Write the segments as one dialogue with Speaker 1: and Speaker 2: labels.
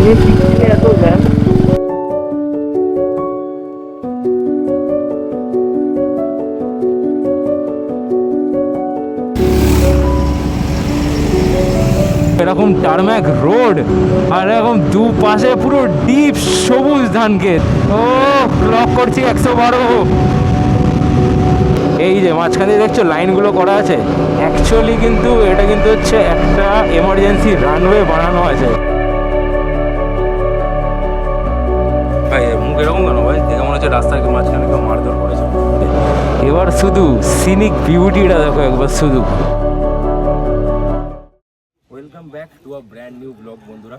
Speaker 1: NH16 এত jam. এরকম tarmac road আর এরকম দুপাশে পুরো ডিপ সবুজ ধান ক্ষেত। ও ক্লক করছি 112। এই যে মাঝখানে দেখছো লাইনগুলো করা আছে, অ্যাকচুয়ালি কিন্তু এটা কিন্তু হচ্ছে একটা এমার্জেন্সি রানওয়ে বানানো আছে। ভাই মুখ এরকম কেন ভাই? দেখে মনে হচ্ছে রাস্তার মাঝখানে কেউ মারধর করেছে। এবার শুধু সিনিক বিউটিটা দেখো একবার শুধু। Welcome back to a brand new blog বন্ধুরা।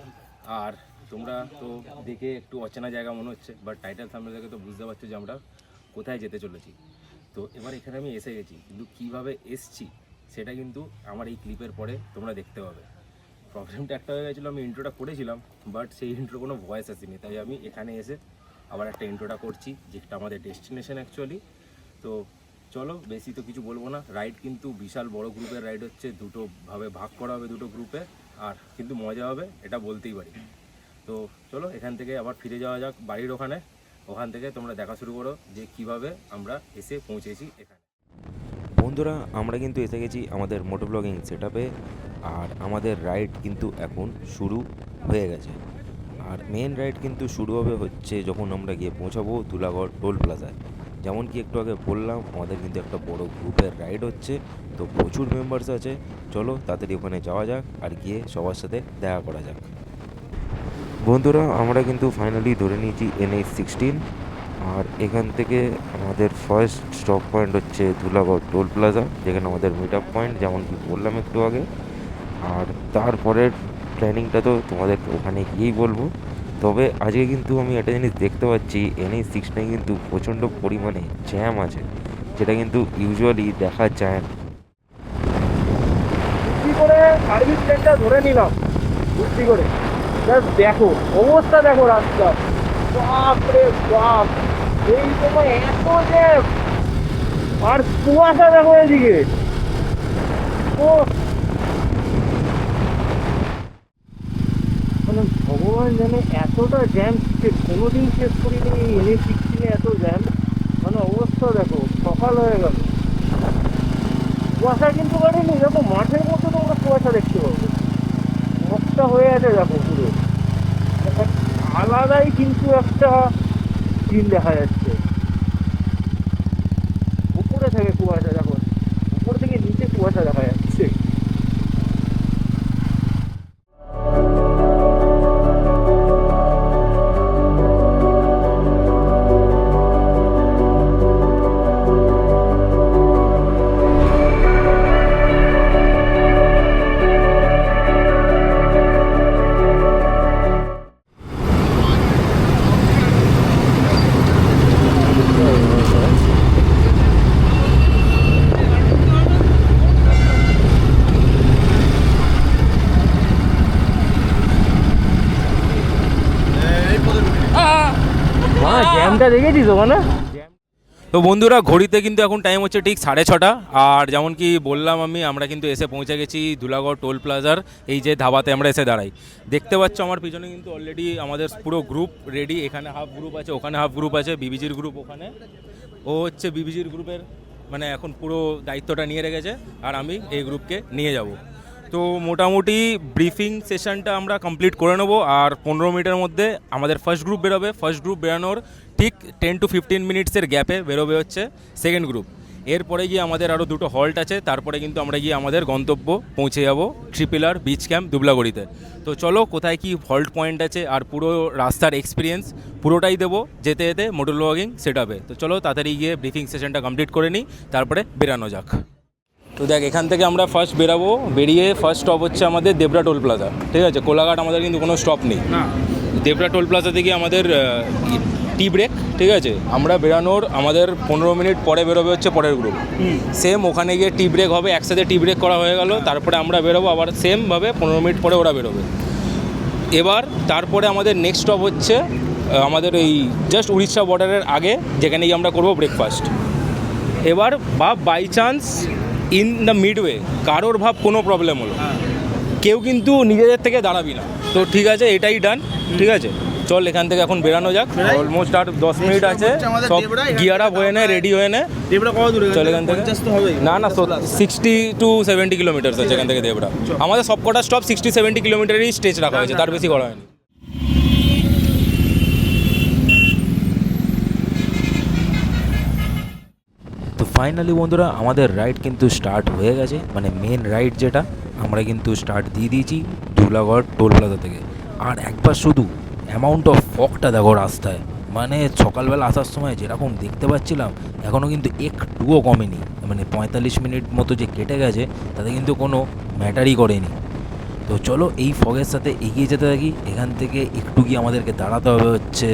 Speaker 1: আর তোমরা তো দেখে একটু অচেনা জায়গা মনে হচ্ছে, বাট টাইটেল সামনে দেখে তো বুঝতে পারছো যে আমরা কোথায় যেতে চলেছি। তো এবার এখানে আমি এসে গেছি, কিন্তু কীভাবে এসছি সেটা কিন্তু আমার এই ক্লিপের পরে তোমরা দেখতে পাবে। প্রবলেমটা একটা হয়ে গেছিলো, আমি ইন্ট্রোটা করেছিলাম বাট সেই ইন্ট্রো কোনো ভয়েস আসেনি, তাই আমি এখানে এসে আবার একটা ইন্ট্রোটা করছি, যেটা আমাদের ডেস্টিনেশন অ্যাকচুয়ালি। তো চলো, বেশি তো কিছু বলবো না। রাইড কিন্তু বিশাল বড় গ্রুপের রাইড হচ্ছে, দুটো ভাবে ভাগ করা হবে দুটো গ্রুপে, আর কিন্তু মজা হবে এটা বলতেই পারি। তো চলো এখান থেকে আবার ফিরে যাওয়া যাক বাড়ির ওখানে। ওখান থেকে তোমরা দেখা শুরু করো যে কিভাবে আমরা এসে পৌঁছেছি এখানে।
Speaker 2: বন্ধুরা, আমরা কিন্তু এসে গেছি আমাদের মোটো ব্লগিং সেটআপে, আর আমাদের রাইড কিন্তু এখন শুরু হয়ে গেছে। আর মেন রাইড কিন্তু শুরু হচ্ছে যখন আমরা গিয়ে পৌঁছাবো ধুলাগড় টোল প্লাজায়। যেমন কি একটু আগে বললাম, আমাদের কিন্তু একটা বড় গ্রুপের রাইড হচ্ছে, তো প্রচুর মেম্বার্স আছে। চলো তাড়াতাড়ি ওখানে যাওয়া যাক আর গিয়ে সবার সাথে দেখা করা যাক। বন্ধুরা, আমরা কিন্তু ফাইনালি ধরে নিয়েছি NH16, আর এখান থেকে আমাদের ফার্স্ট স্টপ পয়েন্ট হচ্ছে ধুলাগড় টোল প্লাজা, যেখানে আমাদের মিট আপ পয়েন্ট, যেমন কি বললাম একটু আগে। আর তারপরের প্ল্যানিংটা তো তোমাদের ওখানে গিয়েই বলবো। তবে আজকে কিন্তু আমি একটা জিনিস দেখতে পাচ্ছি, NH16 কিন্তু প্রচণ্ড পরিমাণে জ্যাম আছে, যেটা কিন্তু ইউজুয়ালি দেখা যায় না।
Speaker 1: বুদ্ধি করে সার্ভিস লেনটা ধরে নিলাম, বুদ্ধি করে। জাস্ট দেখো অবস্থা, দেখো রাস্তা, বাপ রে বাপ। এই সময় এত জ্যাম, আর কুয়াশা দেখো এদিকে। ও মানে ভগবান জানে এতটা জ্যাম কোনোদিন শেষ করিনি এই NH16 এত জ্যাম। মানে অবস্থা দেখো, সকাল হয়ে গেল, কুয়াশা কিন্তু কাটেনি। দেখো মাঠের মধ্যে তোমরা কুয়াশা দেখতে পাবো, মশটা হয়ে আছে দেখো পুরো। আলাদাই কিন্তু একটা সিন দেখা যাচ্ছে। উপরে থেকে কুয়াশা দেখো, উপর থেকে নিচে কুয়াশা দেখা যাচ্ছে। জ্যামটা দেখেছিস ওখানে?
Speaker 3: তো বন্ধুরা, ঘড়িতে কিন্তু এখন টাইম হচ্ছে ঠিক 6:30। আর যেমন কি বললাম আমরা কিন্তু এসে পৌঁছে গেছি ধুলাগড় টোল প্লাজার এই যে ধাবাতে আমরা এসে দাঁড়াই। দেখতে পাচ্ছ আমার পিছনে কিন্তু অলরেডি আমাদের পুরো গ্রুপ রেডি। এখানে হাফ গ্রুপ আছে, ওখানে হাফ গ্রুপ আছে, বিবিজির গ্রুপ ওখানে। ও হচ্ছে বিবিজির গ্রুপের মানে এখন পুরো দায়িত্বটা নিয়ে রেখেছে, আর আমি এই গ্রুপকে নিয়ে যাব। তো মোটামুটি ব্রিফিং সেশনটা আমরা কমপ্লিট করে নেবো, আর 15 মিনিটের মধ্যে আমাদের ফার্স্ট গ্রুপ বেরোবে। ফার্স্ট গ্রুপ বেরোনোর ঠিক 10 to 15 মিনিটসের গ্যাপে বেরোবে হচ্ছে সেকেন্ড গ্রুপ। এরপরে গিয়ে আমাদের আরও দুটো হল্ট আছে, তারপরে কিন্তু আমরা গিয়ে আমাদের গন্তব্য পৌঁছে যাবো ট্রিপিলার বিচ ক্যাম্প দুবলাগড়িতে। তো চলো কোথায় কি হল্ট পয়েন্ট আছে আর পুরো রাস্তার এক্সপিরিয়েন্স পুরোটাই দেবো যেতে যেতে মোটো ব্লগিং সেটআপে। তো চলো তাড়াতাড়ি গিয়ে ব্রিফিং সেশনটা কমপ্লিট করে নিই, তারপরে বেরানো যাক। তো দেখ, এখান থেকে আমরা ফার্স্ট বেরাবো, বেরিয়ে ফার্স্ট স্টপ হচ্ছে আমাদের দেবরা টোল প্লাজা। ঠিক আছে, কোলাঘাট আমাদের কিন্তু কোনো স্টপ নেই না। দেবরা টোল প্লাজা থেকে আমাদের টি ব্রেক। ঠিক আছে, আমরা বেরানোর আমাদের 15 মিনিট পরে বেরোবে হচ্ছে পরের গ্রুপ। সেম ওখানে গিয়ে টি ব্রেক হবে, একসাথে টি ব্রেক করা হয়ে গেল, তারপরে আমরা বেরোবো আবার সেমভাবে 15 মিনিট পরে ওরা বেরোবে। এবার তারপরে আমাদের নেক্সট স্টপ হচ্ছে আমাদের এই জাস্ট উড়িষ্যা বর্ডারের আগে, যেখানে গিয়ে আমরা করবো ব্রেকফাস্ট। এবার by chance in the midway কারোর কোনো প্রবলেম হলো, কেউ কিন্তু নিজেদের থেকে দাঁড়াবি না। তো ঠিক আছে, এটাই ডান। ঠিক আছে, চল এখান থেকে এখন বেরানো যাক। অলমোস্ট আর 10 মিনিট আছে, সব গিয়ার আপ হয়ে নেয়, রেডি হয়ে নেয়। চল এখান থেকে। না না, 60 to 70 কিলোমিটার আছে এখান থেকে দেবরা। আমাদের সব কটা স্টপ 60-70 কিলোমিটারই স্টেজ রাখা হয়েছে, তার বেশি করা হয়নি।
Speaker 2: তো ফাইনালি বন্ধুরা আমাদের রাইড কিন্তু স্টার্ট হয়ে গেছে, মানে মেন রাইড যেটা আমরা কিন্তু স্টার্ট দিয়ে দিয়েছি ধুলাগড় টোল প্লাজা থেকে। আর একবার শুধু অ্যামাউন্ট অফ ফগটা দেখো রাস্তায়, মানে সকালবেলা আসার সময় যেরকম দেখতে পাচ্ছিলাম এখনও কিন্তু একটুও কমেনি, মানে 45 মিনিট মতো যে কেটে গেছে তাতে কিন্তু কোনো ম্যাটারই করেনি। তো চলো এই ফগের সাথে এগিয়ে যেতে থাকি। এখান থেকে একটু গিয়ে আমাদেরকে দাঁড়াতে হবে হচ্ছে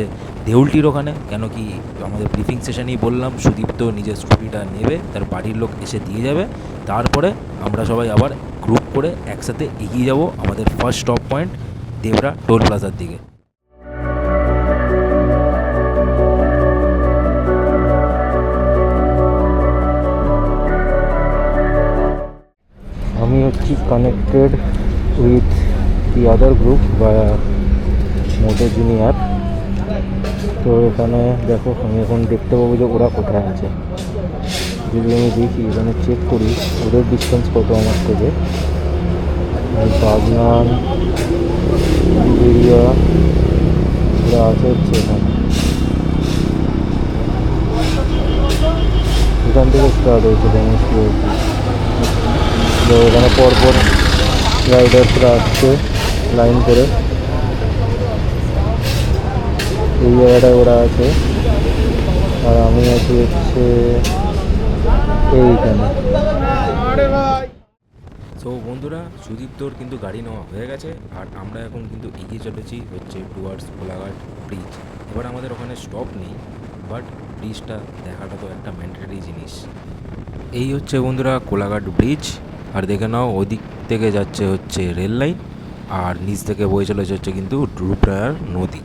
Speaker 2: দেউলটির ওখানে, কেন কি আমাদের ব্রিফিং সেশনেই বললাম সুদীপ্ত নিজের স্কুটিটা নেবে, তার বাড়ির লোক এসে দিয়ে যাবে, তারপরে আমরা সবাই আবার গ্রুপ করে একসাথে এগিয়ে যাব আমাদের first stop point Debra toll প্লাজার দিকে। আমি হচ্ছি connected with the other group বা মোটোজিনি অ্যাপ। তো এখানে দেখো আমি এখন দেখতে পাবো যে ওরা কোথায় আছে। যদি আমি দেখি এখানে চেক করি ওদের ডিস্টেন্স কত আমার থেকে, বাগনান এরিয়া ওরা আছে হচ্ছে এখানে, এখান থেকে স্টার্ট হয়েছে ডেমনস্ট্রেশন। তো এখানে পরপর রাইডার্সরা আসছে লাইন করে, এই জায়গাটায় ওরা আছে আর আমি আছি হচ্ছে এইখানে। সো বন্ধুরা সুদীপ্তর কিন্তু গাড়ি নেওয়া হয়ে গেছে আর আমরা এখন কিন্তু এগিয়ে চলেছি হচ্ছে টুয়ার্ডস কোলাঘাট ব্রিজ। এবার আমাদের ওখানে স্টপ নেই, বাট ব্রিজটা দেখাটা তো একটা ম্যান্ডেটরি জিনিস। এই হচ্ছে বন্ধুরা কোলাঘাট ব্রিজ, আর দেখে নাও ওদিক থেকে যাচ্ছে হচ্ছে রেল লাইন আর নিচ থেকে বয়ে চলেছে হচ্ছে কিন্তু রূপরায়ার নদী।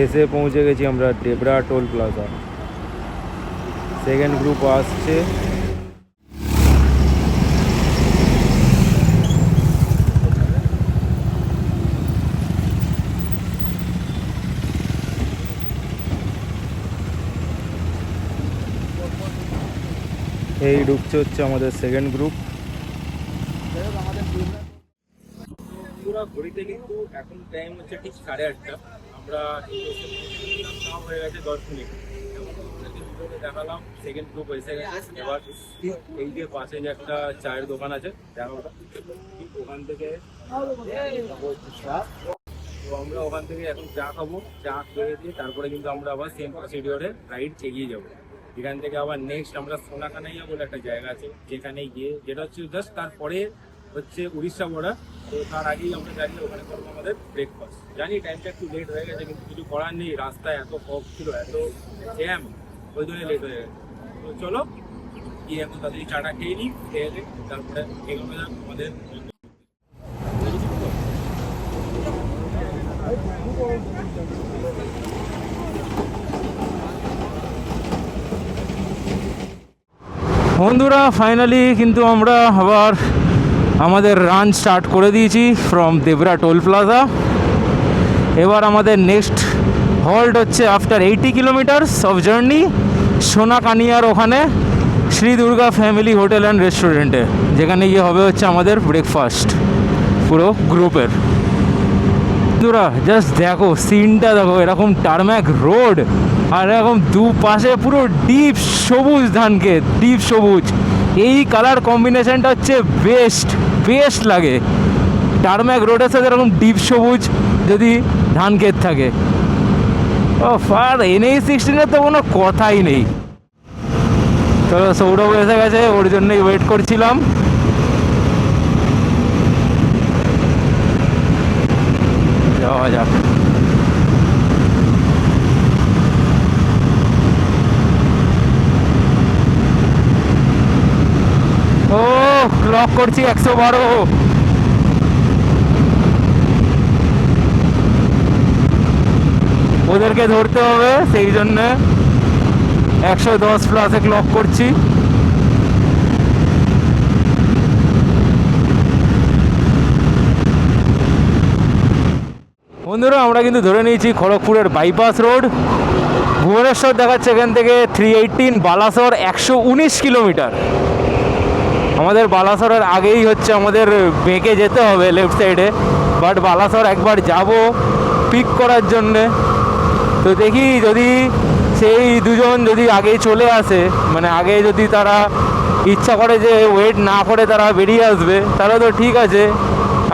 Speaker 2: এসে পৌঁছে গেছি আমরা Debra toll plaza. Second group আসছে। এই ঢুকছে হচ্ছে আমাদের সেকেন্ড গ্রুপ।
Speaker 3: পুরো ঘড়িতে কিন্তু এখন টাইম হচ্ছে ঠিক 8:30। আমরা হয়ে গেছে 10 মিনিট। দেখালাম সেকেন্ড গ্রুপ এসে গেছে। এবার এই যে পাশে যে একটা চায়ের দোকান আছে দেখো, ওখান থেকে তো আমরা ওখান থেকে এখন চা খাবো, চা খেয়ে দিয়ে তারপরে কিন্তু আমরা আবার সেম প্রসিডিওরে রাইড এগিয়ে যাবো। এখান থেকে আবার নেক্সট আমরা সোনাকানাইয়া বলে একটা জায়গা আছে, যেখানে গিয়ে যেটা হচ্ছে জাস্ট তারপরে হচ্ছে উড়িষ্যা বর্ডার। তো তার আগেই আমরা জানি ওখানে করবো আমাদের ব্রেকফাস্ট। জানি টাইমটা একটু লেট হয়ে গেছে, কিন্তু কিছু করার নেই, রাস্তায় এত ফগ ছিল, এত জ্যাম, ওই জন্য লেট হয়ে গেছে। তো চলো গিয়ে এখন তাদের চাটা খেয়ে নিই, খেয়ে নিই তারপরে এগোনো যাক আমাদের। বন্ধুরা ফাইনালি কিন্তু আমরা আবার আমাদের রান স্টার্ট করে দিয়েছি ফ্রম দেবরা টোল প্লাজা। এবার আমাদের নেক্সট হল্ট হচ্ছে আফটার 80 কিলোমিটার্স অফ জার্নি সোনাকানিয়ার ওখানে Shri Durga family hotel and রেস্টুরেন্টে, যেখানে গিয়ে হবে হচ্ছে আমাদের ব্রেকফাস্ট পুরো গ্রুপের। বন্ধুরা জাস্ট দেখো সিনটা দেখো, এরকম টারম্যাক রোড আর এরকম দুপাশে পুরো ডিপ সবুজ ধান ক্ষেত, ডিপ সবুজ। এই কালার কম্বিনেশনটা হচ্ছে বেস্ট লাগে। টারম্যাক রোডের সাথে এরকম ডিপ সবুজ যদি ধান ক্ষেত থাকে, ও আর NH-16 তো কোনো কথাই নেই। তো সৌরভ এসে গেছে, ওর জন্যই ওয়েট করছিলাম। যাওয়া যাক। ও ক্লক করছি 112। ওদেরকে ধরতে হবে, সেই জন্য 110 প্লাসে ক্লক করছি। বন্ধুরা আমরা কিন্তু ধরে নিয়েছি খড়গপুরের বাইপাস রোড। ভুবনেশ্বর দেখাচ্ছে এখান থেকে 318, বালাসর 119 কিলোমিটার। আমাদের বালাসরের আগেই হচ্ছে আমাদের বেঁকে যেতে হবে লেফট সাইডে, বাট বালাসর একবার যাব পিক করার জন্যে। তো দেখি যদি সেই দুজন যদি আগেই চলে আসে, মানে আগে যদি তারা ইচ্ছা করে যে ওয়েট না করে তারা বেরিয়ে আসবে, তাহলে তো ঠিক আছে,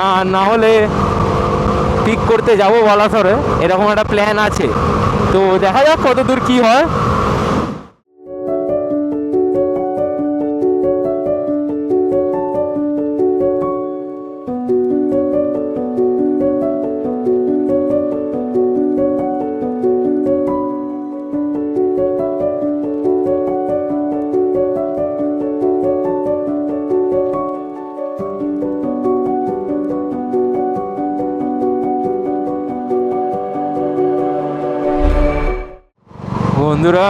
Speaker 3: আর না হলে পিক করতে যাব বালাসরে, এরকম একটা প্ল্যান আছে। তো দেখা যাক কত দূর কী হয়। বন্ধুরা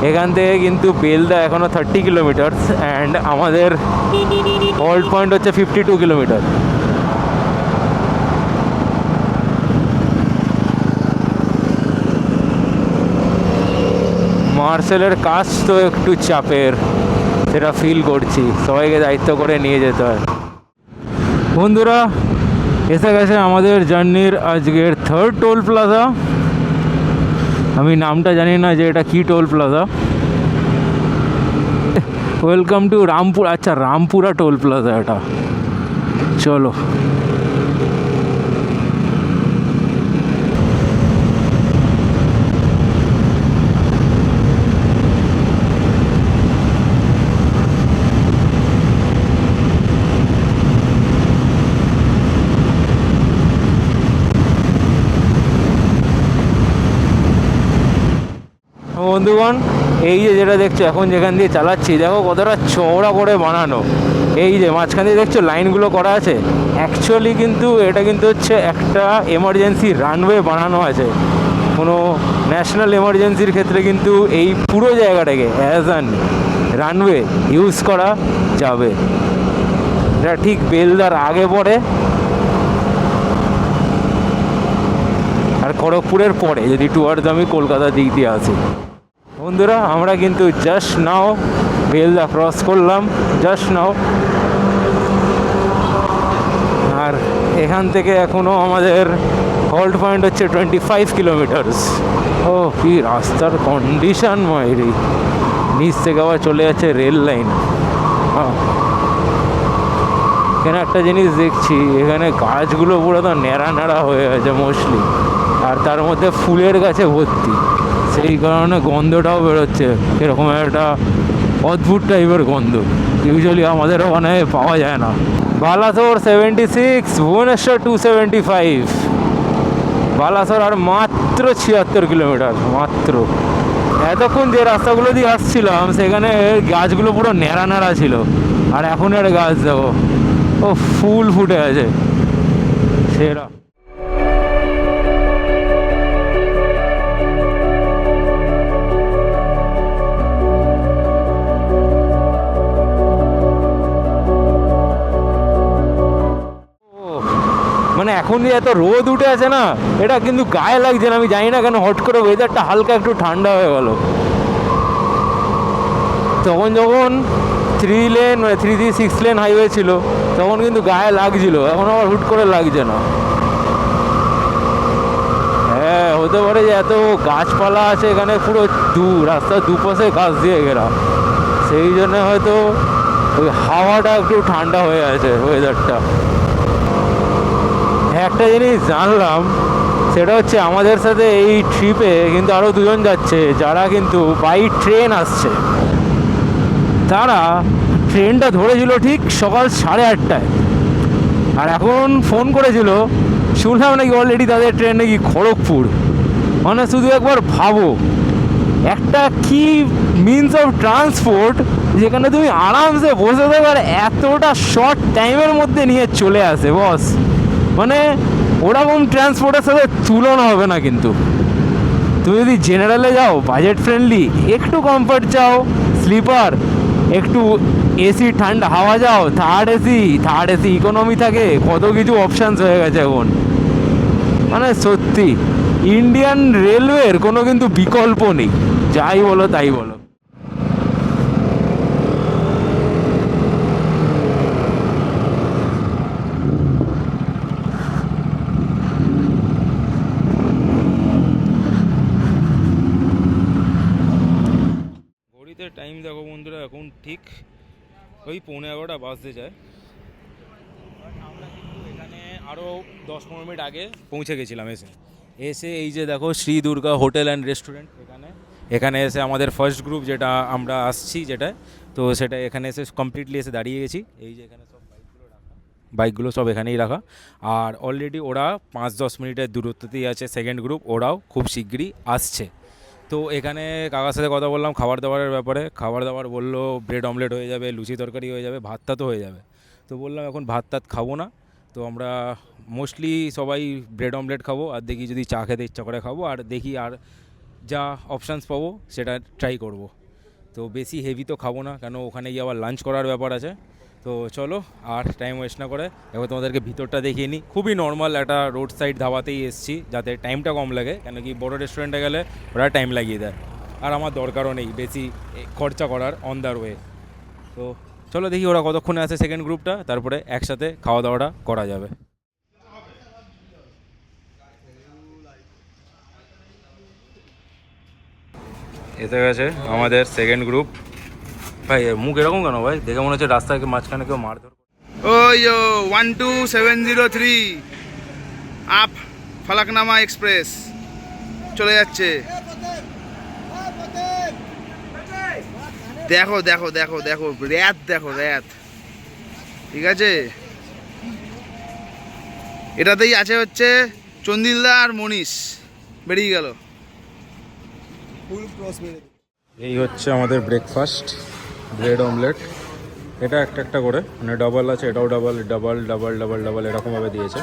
Speaker 3: এখান থেকে কিন্তু বেলদা এখনও 30 কিলোমিটার অ্যান্ড আমাদের হোল্ড পয়েন্ট হচ্ছে 52 কিলোমিটার। মার্সেলের কাজ তো একটু চাপের, সেটা ফিল করছি, সবাইকে দায়িত্ব করে নিয়ে যেতে হয়। বন্ধুরা এসে গেছে আমাদের জার্নির আজকের 3rd টোল প্লাজা। আমি নামটা জানি না যে এটা কি toll plaza. Welcome to Rampur, আচ্ছা রামপুরা টোল প্লাজা এটা। চলো বন্ধুগণ, এই যে যেটা দেখছো এখন যেখান দিয়ে চালাচ্ছি, দেখো কতটা চওড়া করে বানানো। এই যে মাঝখান দিয়ে দেখছো লাইনগুলো করা আছে, অ্যাকচুয়ালি কিন্তু এটা কিন্তু হচ্ছে একটা এমার্জেন্সি রানওয়ে বানানো আছে। কোনো ন্যাশনাল এমার্জেন্সির ক্ষেত্রে কিন্তু এই পুরো জায়গাটাকে অ্যাজ অ্যান রানওয়ে ইউজ করা যাবে। এটা ঠিক বেলদার আগে পড়ে আর খড়গপুরের পরে, যদি টুয়ার্ডস আমি কলকাতার দিক দিয়ে আসি। বন্ধুরা আমরা কিন্তু জাস্ট নাও বেলদা ক্রস করলাম, জাস্ট নাও। আর এখান থেকে এখনও আমাদের হোল্ড পয়েন্ট হচ্ছে 25 কিলোমিটার্স। ও কি রাস্তার কন্ডিশন মাইরি, নিচ থেকে আবার চলে যাচ্ছে রেল লাইন। এখানে একটা জিনিস দেখছি, এখানে গাছগুলো পুরো তো ন্যাড়া ন্যাড়া হয়ে গেছে মোস্টলি, আর তার মধ্যে ফুলের গাছে ভর্তি, সেই কারণে গন্ধটাও বেরোচ্ছে এরকম একটা অদ্ভুত টাইপের গন্ধ, ইউজুয়ালি আমাদের ওখানে পাওয়া যায় না। বালাসোর 76, ভুবনেশ্বর 275, বালাসোর আর মাত্র 76 কিলোমিটার মাত্র। এতক্ষণ যে রাস্তাগুলো দিয়ে আসছিলাম সেখানে গাছগুলো পুরো ন্যাড়া ন্যাড়া ছিল, আর এখন একটা গাছ দেখো ও ফুল ফুটে আছে সেরা। মানে এখন যে এত রোদ উঠে আছে না, এটা কিন্তু গায়ে লাগছে না, আমি জানি না কেন হট করে ওয়েদারটা হালকা একটু ঠান্ডা হয়ে গেল। তখন যখন 3 লেন মানে 3-6 লেন হাইওয়ে ছিল তখন কিন্তু গায়ে লাগছিল, এখন আবার হুট করে লাগছে না। হ্যাঁ হতে পারে যে এত গাছপালা আছে এখানে, পুরো রাস্তার দুপাশে গাছ দিয়ে ঘেরা, সেই জন্য হয়তো ওই হাওয়াটা একটু ঠান্ডা হয়ে আছে ওয়েদারটা। একটা জিনিস জানলাম, সেটা হচ্ছে আমাদের সাথে এই ট্রিপে কিন্তু আরও 2জন যাচ্ছে যারা কিন্তু বাই ট্রেন আসছে। তারা ট্রেনটা ধরেছিল ঠিক সকাল 8:30টায়, আর এখন ফোন করেছিল, শুনলাম নাকি অলরেডি তাদের ট্রেন নাকি খড়গপুর। মানে শুধু একবার ভাবো, একটা কি মিনস অফ ট্রান্সপোর্ট যেখানে তুমি আরামসে বসে থাকো আর এতটা শর্ট টাইমের মধ্যে নিয়ে চলে আসে বস। মানে ওরকম ট্রান্সপোর্টের সাথে তুলনা হবে না। কিন্তু তুমি যদি জেনারেলে যাও বাজেট ফ্রেন্ডলি, একটু কমফর্ট চাও স্লিপার, একটু এসি ঠান্ডা হাওয়া যাও থার্ড এসি ইকোনমি থাকে, কত কিছু অপশানস হয়ে গেছে এখন। মানে সত্যি ইন্ডিয়ান রেলওয়ের কোনো কিন্তু বিকল্প নেই, যাই বলো তাই বলো। ঘড়িতে টাইম দেখো বন্ধুরা, এখন ঠিক ওই 11:15 বাজতে যায়। আমরা কিন্তু এখানে আরও 10-15 মিনিট আগে পৌঁছে গেছিলাম। এসে এই যে দেখো Shri Durga hotel and restaurant, এখানে এসে আমাদের ফার্স্ট গ্রুপ যেটা আমরা আসছি যেটা, তো সেটা এখানে এসে কমপ্লিটলি এসে দাঁড়িয়ে গেছি। এই যে এখানে সব বাইকগুলো সব এখানেই রাখা, আর অলরেডি ওরা 5-10 মিনিটের দূরত্বতেই আছে সেকেন্ড গ্রুপ, ওরাও খুব শিগগিরই আসছে। তো এখানে কাকার সাথে কথা বললাম খাবার দাবারের ব্যাপারে। খাবার দাবার বললো ব্রেড অমলেট হয়ে যাবে, লুচি তরকারি হয়ে যাবে, ভাতটা তো হয়ে যাবে। তো বললাম এখন ভাত টাত খাবো না, তো আমরা মোস্টলি সবাই ব্রেড অমলেট খাবো, আর দেখি যদি চা খেতে ইচ্ছা করে খাবো, আর দেখি আর যা অপশানস পাবো সেটা ট্রাই করব। তো বেশি হেভি তো খাবো না, কেন ওখানে গিয়ে আবার লাঞ্চ করার ব্যাপার আছে। তো চলো আর টাইম ওয়েস্ট না করে এবার তোমাদেরকে ভিতরটা দেখিয়ে নিই। খুবই নর্মাল একটা রোড সাইড ধাবাতেই এসেছি, যাতে টাইমটা কম লাগে, কেন কি বড়ো রেস্টুরেন্টে গেলে ওরা টাইম লাগিয়ে দেয়, আর আমার দরকারও নেই বেশি খরচা করার অন দ্য ওয়ে। তো চলো দেখি ওরা কতক্ষণে আসে সেকেন্ড গ্রুপটা, তারপরে একসাথে খাওয়া দাওয়াটা করা যাবে। এসে গেছে আমাদের সেকেন্ড গ্রুপ। ভাই মুখ এরকম কেন ভাই? দেখে মনে হচ্ছে রাস্তায় মাঝখানে কেউ মারধর।
Speaker 4: ওই 12703 আপ ফলকনামা এক্সপ্রেস চলে যাচ্ছে। দেখো দেখো দেখো দেখো র্যাত, দেখো র্যাত, ঠিক আছে। এটাতেই আছে হচ্ছে চন্দিলদা আর মনীষ, বেরিয়ে গেল।
Speaker 3: এই হচ্ছে আমাদের ব্রেকফাস্ট, ব্রেড অমলেট। এটা একটা করে, মানে ডাবল আছে, এটাও double double double double double এরকমভাবে দিয়েছে।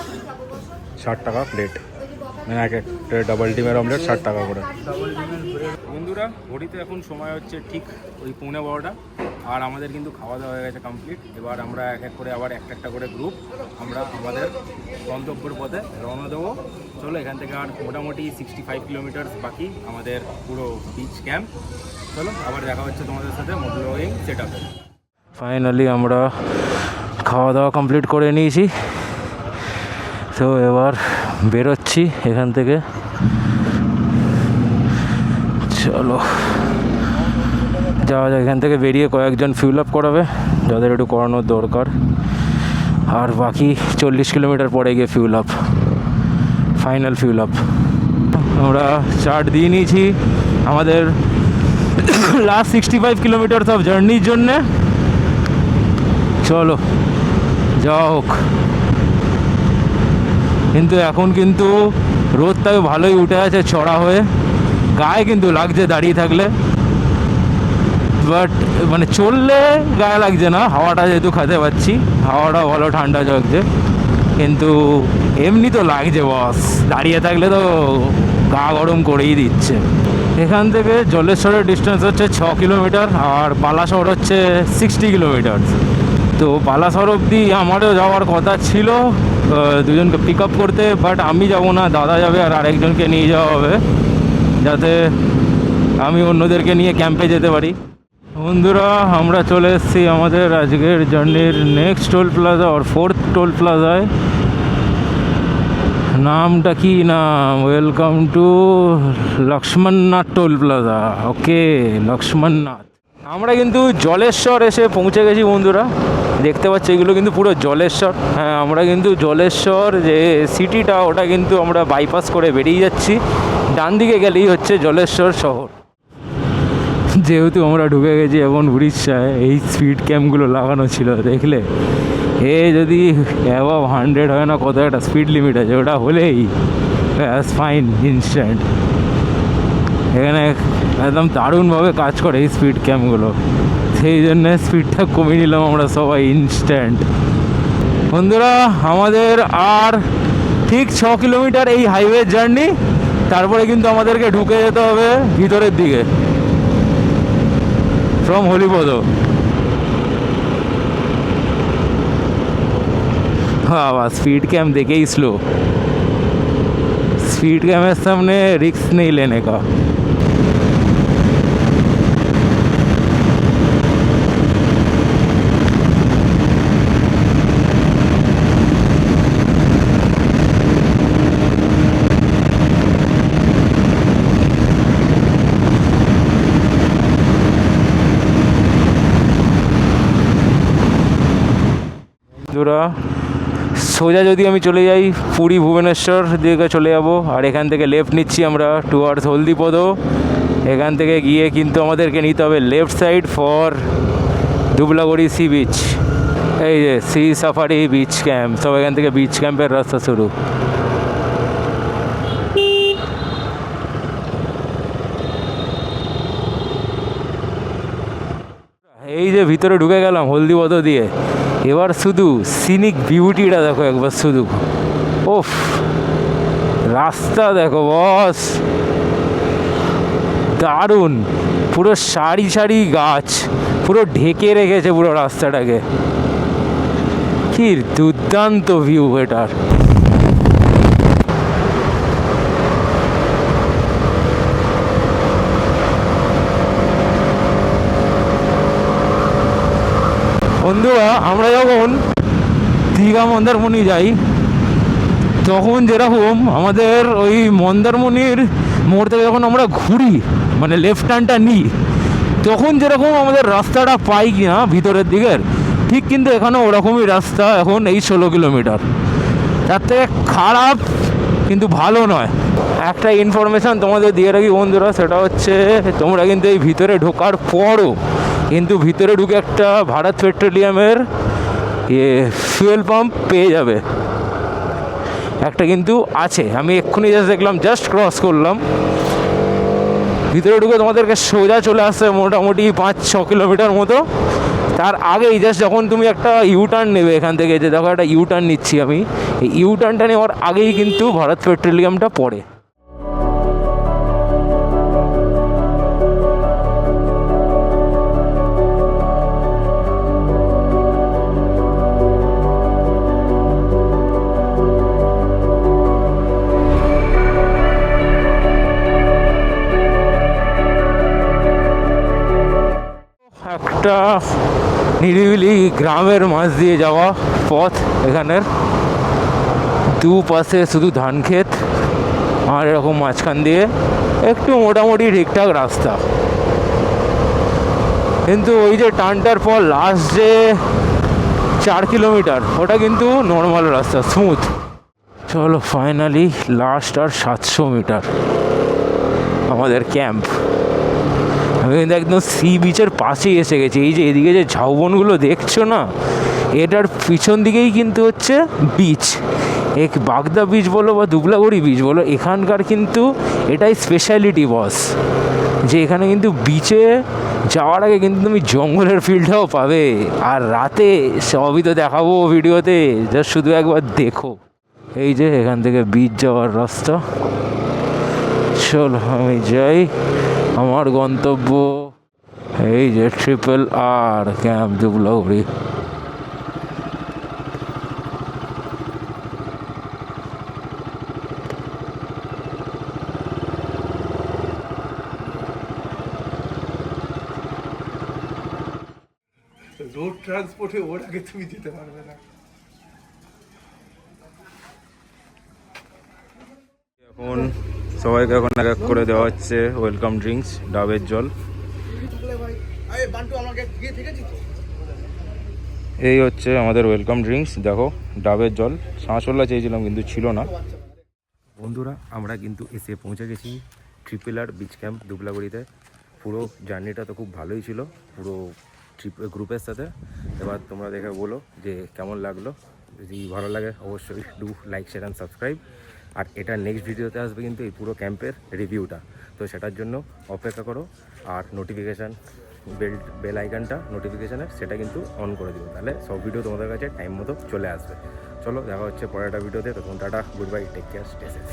Speaker 3: 60 টাকা প্লেট, মানে এক একটা ডাবল ডিমের অমলেট 60 টাকা করে। বন্ধুরা ঘড়িতে এখন সময় হচ্ছে ঠিক ওই 11:15, আর আমাদের কিন্তু খাওয়া দাওয়া হয়ে গেছে কমপ্লিট। এবার আমরা এক এক করে আবার একটা করে গ্রুপ আমরা আমাদের গন্তব্যের পথে রওনা দেবো। চলো এখান থেকে আর মোটামুটি 65 কিলোমিটার বাকি আমাদের পুরো বিচ ক্যাম্প। চলো আবার দেখা হচ্ছে তোমাদের সাথে মোটরব্লগিং সেটআপে। ফাইনালি আমরা খাওয়া দাওয়া কমপ্লিট করে নিয়েছি, তো এবার বেরোচ্ছি এখান থেকে। চলো যাওয়া যায়। এখান থেকে বেরিয়ে কয়েকজন ফিউল আপ করাবে যাদের একটু করানোর দরকার, আর বাকি 40 কিলোমিটার পরে গিয়ে fuel up, final fuel up. আমরা চার্ট দিয়ে নিয়েছি আমাদের লাস্ট 65 কিলোমিটার অফ জার্নির জন্যে। চলো যাওয়া হোক। কিন্তু এখন কিন্তু রোদটাকে ভালোই উঠে আছে চড়া হয়ে, গায়ে কিন্তু লাগছে দাঁড়িয়ে থাকলে, বাট মানে চললে গায়ে লাগছে না, হাওয়াটা যেহেতু খেতে পাচ্ছি, হাওয়াটা ভালো ঠান্ডা লাগছে, কিন্তু এমনি তো লাগছে বস, দাঁড়িয়ে থাকলে তো গা গরম করেই দিচ্ছে। এখান থেকে জলেশ্বরের ডিস্টেন্স হচ্ছে 6 কিলোমিটার, আর বালাসর হচ্ছে 60 কিলোমিটার। তো বালাসর অবধি আমারও যাওয়ার কথা ছিল দুজনকে পিক আপ করতে, বাট আমি যাব না, দাদা যাবে, আর আরেকজনকে নিয়ে যাওয়া হবে যাতে আমি অন্যদেরকে নিয়ে ক্যাম্পে যেতে পারি। বন্ধুরা আমরা চলে এসেছি আমাদের আজকের জার্নির নেক্সট টোল প্লাজা আর 4th টোল প্লাজায়। নামটা কি নাম? Welcome to Lakshmannath toll plaza. Okay Lakshmannath. আমরা কিন্তু জলেশ্বর এসে পৌঁছে গেছি বন্ধুরা, দেখতে পাচ্ছি এগুলো কিন্তু পুরো জলেশ্বর। হ্যাঁ আমরা কিন্তু জলেশ্বর যে সিটিটা ওটা কিন্তু আমরা বাইপাস করে বেরিয়ে যাচ্ছি, ডান দিকে গেলেই হচ্ছে জলেশ্বর শহর। যেহেতু আমরা ঢুকে গেছি এখন উড়িষ্যায়, এই স্পিড ক্যাম্পগুলো লাগানো ছিল দেখলে, এ যদি অ্যাবাভ 100 হয় না, কত একটা স্পিড লিমিট আছে, ওটা হলেই ফাইন ইনস্ট্যান্ট। এখানে একদম দারুণভাবে কাজ করে এই স্পিড ক্যাম্পগুলো, সেই জন্য স্পিডটা কমিয়ে নিলাম আমরা সবাই ইনস্ট্যান্ট। বন্ধুরা আমাদের আর ঠিক 6 কিলোমিটার এই হাইওয়ে জার্নি, তারপরে কিন্তু আমাদেরকে ঢুকে যেতে হবে ভিতরের দিকে ফ্রম হলিপদ। বাবা স্পিড ক্যাম্প দেখেই স্লো, स्पीड कैमरे सामने रिस्क नहीं लेने का। বন্ধুরা সোজা যদি আমি চলে যাই পুরী ভুবনেশ্বর দিকে চলে যাব, আর এখান থেকে লেফট নিচ্ছি আমরা টুয়ার্ডস হলদিপদ। এখান থেকে গিয়ে কিন্তু আমাদেরকে নিতে হবে left side for Dhublagarhi sea beach, এই যে সি সাফারি বিচ ক্যাম্প, সব এখান থেকে বিচ ক্যাম্পের রাস্তা শুরু। এই যে ভিতরে ঢুকে গেলাম হলদিপদ দিয়ে, এবার শুধু সিনিক বিউটিটা দেখো একবার শুধু, ওফ রাস্তা দেখো বস, দারুণ, পুরো সারি সারি গাছ পুরো ঢেকে রেখেছে পুরো রাস্তাটাকে, কি দুর্দান্ত ভিউ এটার। বন্ধুরা আমরা যখন দীঘা মন্দারমণি যাই তখন যেরকম আমাদের ওই মন্দারমণির মোড় থেকে যখন আমরা ঘুরি, মানে লেফট টার্নটা নিই, তখন যেরকম আমাদের রাস্তাটা পাই কি না ভিতরের দিকের, ঠিক কিন্তু এখানে ওরকমই রাস্তা এখন এই 16 কিলোমিটার। তার থেকে খারাপ কিন্তু ভালো নয়। একটা ইনফরমেশান তোমাদের দিয়ে রাখি বন্ধুরা, সেটা হচ্ছে তোমরা কিন্তু এই ভিতরে ঢোকার পরও কিন্তু ভিতরে ঢুকে একটা ভারত পেট্রোলিয়ামের ফুয়েল পাম্প পেয়ে যাবে, একটা কিন্তু আছে। আমি এক্ষুনি জাস্ট দেখলাম, জাস্ট ক্রস করলাম, ভিতরে ঢুকে তোমাদেরকে সোজা চলে আসছে মোটামুটি 5-6 কিলোমিটার মতো। তার আগেই জাস্ট যখন তুমি একটা ইউটার্ন নেবে এখান থেকে, যে দেখো একটা ইউটার্ন নিচ্ছি আমি, এই ইউটার্নটা নেওয়ার আগেই কিন্তু ভারত পেট্রোলিয়ামটা পড়ে। একটা নিরিবিলি গ্রামের মাঝ দিয়ে যাওয়া পথ, এখানের দুপাশে শুধু ধান ক্ষেত, আর এরকম মাঝখান দিয়ে একটু মোটামুটি ঠিকঠাক রাস্তা, কিন্তু ওই যে টার্নটার পর লাস্ট যে 4 কিলোমিটার ওটা কিন্তু নর্মাল রাস্তা, স্মুথ। চলো ফাইনালি লাস্ট আর 700 মিটার আমাদের ক্যাম্প। আমি কিন্তু একদম সি বিচের পাশেই এসে গেছি। এই যে এদিকে যে ঝাউবনগুলো দেখছো না, এটার পিছন দিকেই কিন্তু হচ্ছে বিচ। এক বাগদা বিচ বলো বা ধুবলাগড়ি বিচ বলো, এখানকার কিন্তু এটাই স্পেশালিটি বস, যে এখানে কিন্তু বিচে যাওয়ার আগে কিন্তু তুমি জঙ্গলের ফিলটাও পাবে, আর রাতে সবই তো দেখাবো ভিডিওতে, জাস্ট শুধু একবার দেখো। এই যে এখান থেকে বিচ যাওয়ার রাস্তা। চলো আমি যাই আমার গন্তব্য, এই যে RRR ক্যাম্প ধুবলাগড়ি।
Speaker 5: রোড ট্রান্সপোর্টে ওর আগে তুমি যেতে পারবে না।
Speaker 3: এখন সবাইকে এখন এক এক করে দেওয়া হচ্ছে ওয়েলকাম ড্রিঙ্কস, ডাবের জল। এই হচ্ছে আমাদের ওয়েলকাম ড্রিঙ্কস, দেখো ডাবের জল। শাঁসওয়ালা চেয়েছিলাম কিন্তু ছিল না।
Speaker 2: বন্ধুরা আমরা কিন্তু এসে পৌঁছে গেছি RRR বিচ ক্যাম্প ধুবলাগড়িতে।
Speaker 1: পুরো জার্নিটা তো খুব ভালোই ছিল পুরো গ্রুপের সাথে। এবার তোমরা দেখে বলো যে কেমন লাগলো। যদি ভালো লাগে অবশ্যই do like share and subscribe. আর এটা নেক্সট ভিডিওতে আসবে কিন্তু এই পুরো ক্যাম্পের রিভিউটা, তো সেটার জন্য অপেক্ষা করো। আর নোটিফিকেশান বেল আইকনটা নোটিফিকেশানের সেটা কিন্তু অন করে দিও, তাহলে সব ভিডিও তোমাদের কাছে টাইম মতো চলে আসবে। চলো দেখা হচ্ছে পরের একটা ভিডিওতে, তখন টাটা, good bye, take care, stay safe.